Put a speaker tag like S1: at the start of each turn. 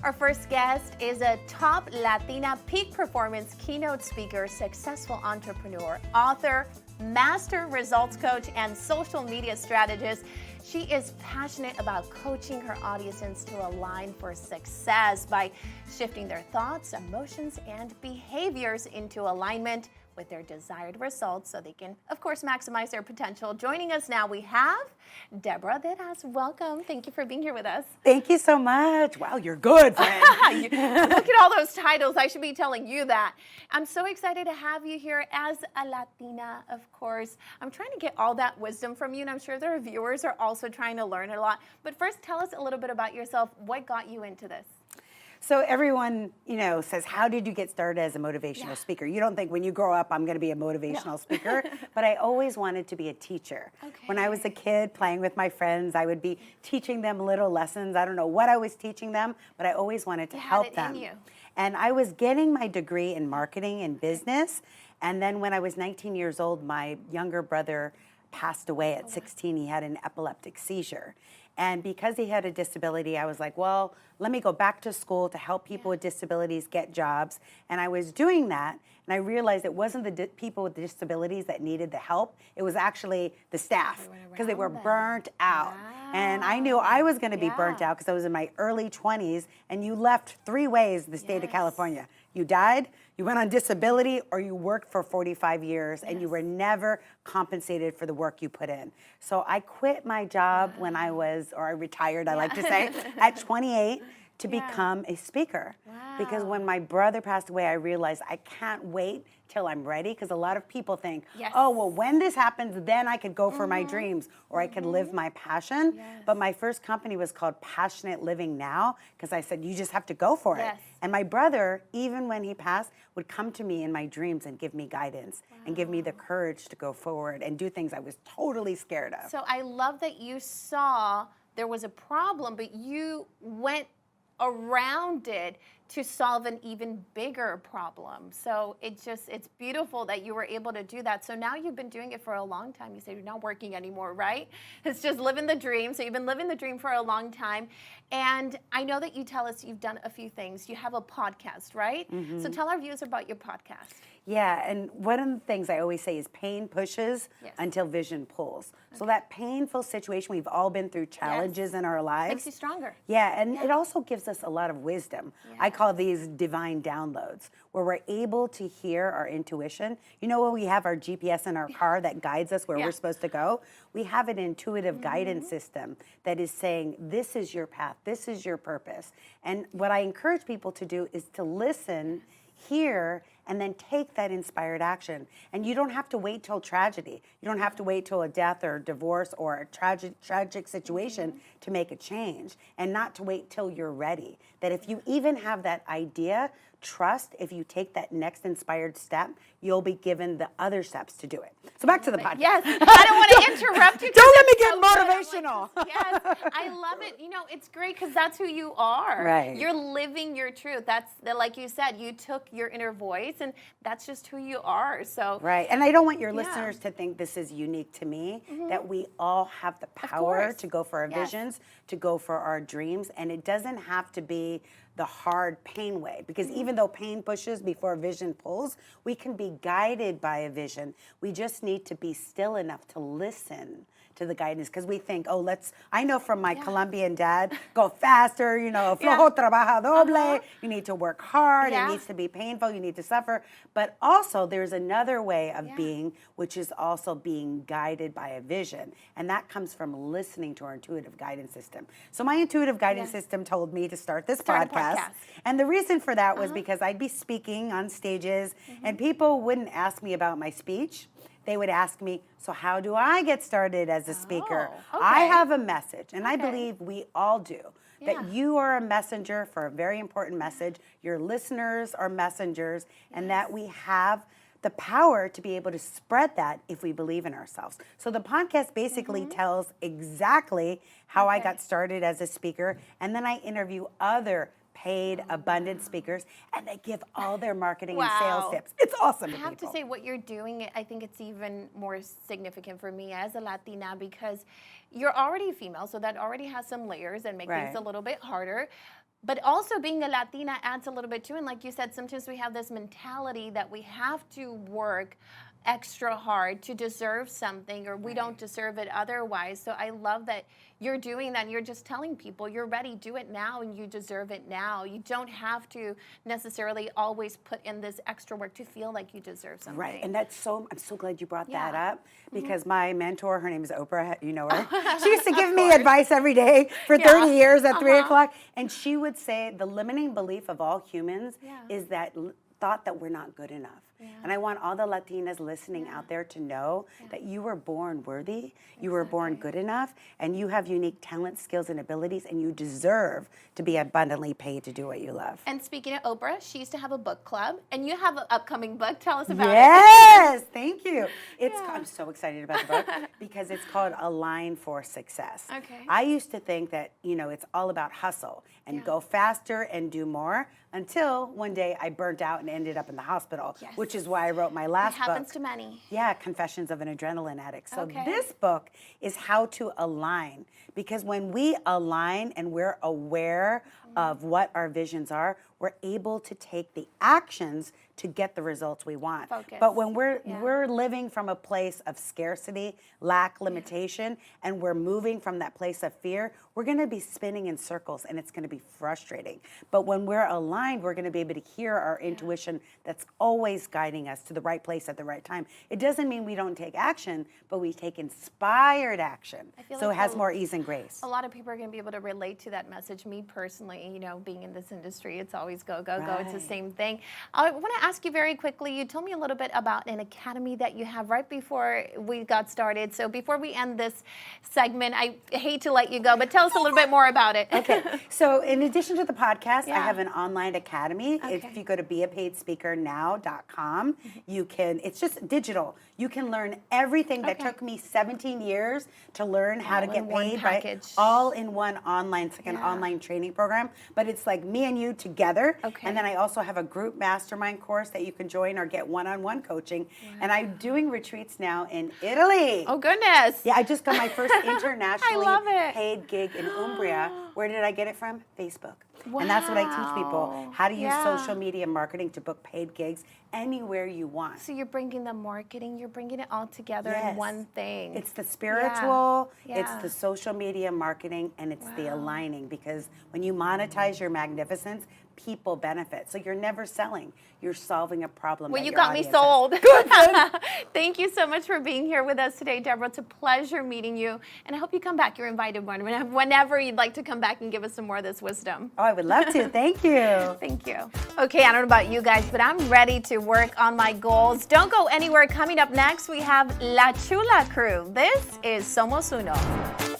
S1: Our first guest is a top Latina Peak Performance keynote speaker, successful entrepreneur, author, master results coach, and social media strategist. She is passionate about coaching her audiences to align for success by shifting their thoughts, emotions, and behaviors into alignment with their desired results so they can, of course, maximize their potential. Joining us now, we have Deborah Deras. Welcome. Thank you for being here with us.
S2: Thank you so much. Wow, you're good, friend.
S1: Look at all those titles. I should be telling you that. I'm so excited to have you here as a Latina, of course. I'm trying to get all that wisdom from you, and I'm sure their viewers are also trying to learn a lot. But first, tell us a little bit about yourself. What got you into this?
S2: So everyone, says, how did you get started as a motivational speaker? You don't think when you grow up, I'm going to be a motivational speaker, but I always wanted to be a teacher.
S1: Okay.
S2: When I was a kid playing with my friends, I would be teaching them little lessons. I don't know what I was teaching them, but I always wanted to help them.
S1: In you.
S2: And I was getting my degree in marketing and business. And then when I was 19 years old, my younger brother passed away at 16. He had an epileptic seizure. And because he had a disability, I was like, well, let me go back to school to help people with disabilities get jobs. And I was doing that, and I realized it wasn't the people with disabilities that needed the help. It was actually the staff, because they were burnt out.
S1: Wow.
S2: And I knew I was going to be burnt out because I was in my early 20s, and you left three ways the state of California. You died, you went on disability, or you worked for 45 years and you were never compensated for the work you put in. So I quit my job when I retired, I like to say, at 28 to become a speaker.
S1: Wow.
S2: Because when my brother passed away, I realized I can't wait till I'm ready, because a lot of people think, oh, well, when this happens, then I could go for my dreams, or I could live my passion. But my first company was called Passionate Living Now, because I said, you just have to go for it. And my brother, even when he passed, would come to me in my dreams and give me guidance and give me the courage to go forward and do things I was totally scared of.
S1: So I love that you saw there was a problem, but you went around it to solve an even bigger problem. So it's beautiful that you were able to do that. So now you've been doing it for a long time. You say you're not working anymore, right? It's just living the dream. So you've been living the dream for a long time. And I know that you tell us you've done a few things. You have a podcast, right? So tell our viewers about your podcast.
S2: Yeah, and one of the things I always say is pain pushes until vision pulls. So that painful situation, we've all been through challenges in our lives.
S1: Makes you stronger.
S2: Yeah, and it also gives us a lot of wisdom. I call these divine downloads, where we're able to hear our intuition. You know, when we have our GPS in our car that guides us where we're supposed to go, we have an intuitive guidance system that is saying, this is your path, this is your purpose. And what I encourage people to do is to listen, hear, and then take that inspired action. And you don't have to wait till tragedy. You don't have to wait till a death or a divorce or a tragic situation to make a change, and not to wait till you're ready. That if you even have that idea, trust if you take that next inspired step, you'll be given the other steps to do it. So back to the podcast.
S1: Yes, I don't want to interrupt you.
S2: Don't let me get motivational.
S1: Yes, I love it. You know, it's great because that's who you are.
S2: Right.
S1: You're living your truth. Like you said, you took your inner voice, and that's just who you are. So
S2: right, and I don't want your listeners to think this is unique to me, that we all have the power to go for our visions, to go for our dreams, and it doesn't have to be the hard pain way, because even though pain pushes before vision pulls, we can be guided by a vision. We just need to be still enough to listen to the guidance, because we think, oh, I know from my Colombian dad, go faster, flojo trabaja doble, you need to work hard, it needs to be painful, you need to suffer. But also there's another way of being, which is also being guided by a vision. And that comes from listening to our intuitive guidance system. So my intuitive guidance system told me to start this podcast. And the reason for that was because I'd be speaking on stages and people wouldn't ask me about my speech. They would ask me, so how do I get started as a speaker? I have a message, and I believe we all do, that you are a messenger for a very important message. Your listeners are messengers, and that we have the power to be able to spread that if we believe in ourselves. So the podcast basically tells exactly how I got started as a speaker, and then I interview other paid abundant speakers, and they give all their marketing and sales tips. It's awesome.
S1: I have to say, what you're doing, I think it's even more significant for me as a Latina, because you're already female, so that already has some layers and make things a little bit harder. But also being a Latina adds a little bit too. And like you said, sometimes we have this mentality that we have to work extra hard to deserve something, or we don't deserve it otherwise. So I love that you're doing that. And you're just telling people you're ready, do it now, and you deserve it now. You don't have to necessarily always put in this extra work to feel like you deserve something.
S2: Right, and I'm so glad you brought that up, because my mentor, her name is Oprah, you know her. She used to give me advice every day for 30 years at 3 o'clock, and she would say the limiting belief of all humans is that thought that we're not good enough. And I want all the Latinas listening out there to know that you were born worthy, you were born good enough, and you have unique talents, skills, and abilities, and you deserve to be abundantly paid to do what you love.
S1: And speaking of Oprah, she used to have a book club, and you have an upcoming book. Tell us about it.
S2: Yes, thank you. I'm so excited about the book because it's called Align for Success.
S1: Okay.
S2: I used to think that, it's all about hustle and go faster and do more, until one day I burnt out and ended up in the hospital, which is why I wrote my last book.
S1: It happens to many.
S2: Yeah, Confessions of an Adrenaline Addict. So this book is how to align, because when we align and we're aware of what our visions are, we're able to take the actions to get the results we want.
S1: Focus.
S2: But when we're living from a place of scarcity, lack, limitation, and we're moving from that place of fear, we're going to be spinning in circles, and it's going to be frustrating. But when we're aligned, we're going to be able to hear our intuition that's always guiding us to the right place at the right time. It doesn't mean we don't take action, but we take inspired action. So it has more ease and grace.
S1: A lot of people are going to be able to relate to that message. Me personally, being in this industry, it's always go, go, go. It's the same thing. I want to ask you very quickly, you told me a little bit about an academy that you have right before we got started. So before we end this segment, I hate to let you go, but tell us a little bit more about it.
S2: Okay. So in addition to the podcast, I have an online academy. If you go to beapaidspeakernow.com, it's just digital. You can learn everything that took me 17 years to learn how to get paid, right? All in one online, it's like an online training program, but it's like me and you together. And then I also have a group mastermind course that you can join or get one-on-one coaching. And I'm doing retreats now in Italy.
S1: Oh, goodness.
S2: Yeah, I just got my first internationally paid gig in Umbria. Where did I get it from? Facebook. And that's what I teach people, how to use social media marketing to book paid gigs anywhere you want.
S1: So you're bringing the marketing, you're bringing it all together in one thing.
S2: It's the spiritual, it's the social media marketing, and it's the aligning, because when you monetize your magnificence, people benefit. So you're never selling. You're solving a problem.
S1: Well, you got me sold. Thank you so much for being here with us today, Deborah. It's a pleasure meeting you. And I hope you come back. You're invited whenever you'd like to come back and give us some more of this wisdom.
S2: Oh, I would love to. Thank you.
S1: Thank you. Okay, I don't know about you guys, but I'm ready to work on my goals. Don't go anywhere. Coming up next, we have La Chula Crew. This is Somos Uno.